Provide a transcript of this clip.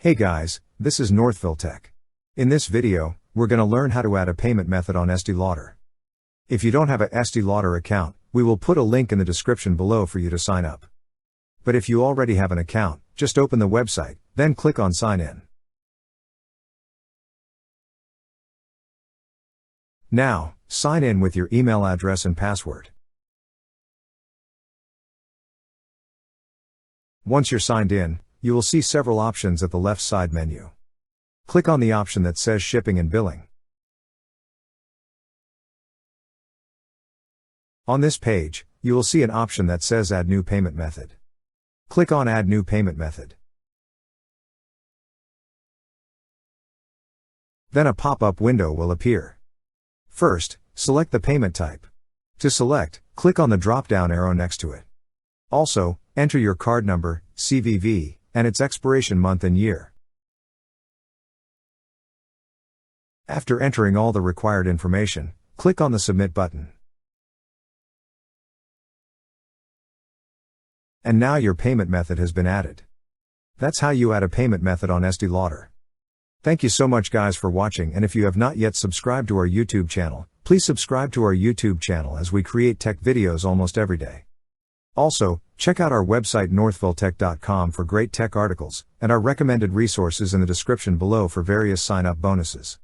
Hey guys, this is Northville Tech. In this video, we're going to learn how to add a payment method on Estee Lauder. If you don't have a Estee Lauder account, we will put a link in the description below for you to sign up. But if you already have an account, just open the website, then click on Sign In. Now, sign in with your email address and password. Once you're signed in, you will see several options at the left side menu. Click on the option that says Shipping and Billing. On this page, you will see an option that says Add New Payment Method. Click on Add New Payment Method. Then a pop-up window will appear. First, select the payment type. To select, click on the drop-down arrow next to it. Also, enter your card number, CVV, and its expiration month and year. After entering all the required information, click on the Submit button. And now your payment method has been added. That's how you add a payment method on Estee Lauder. Thank you so much guys for watching, and if you have not yet subscribed to our YouTube channel, please subscribe to our YouTube channel as we create tech videos almost every day. Also, check out our website northvilletech.com for great tech articles, and our recommended resources in the description below for various sign-up bonuses.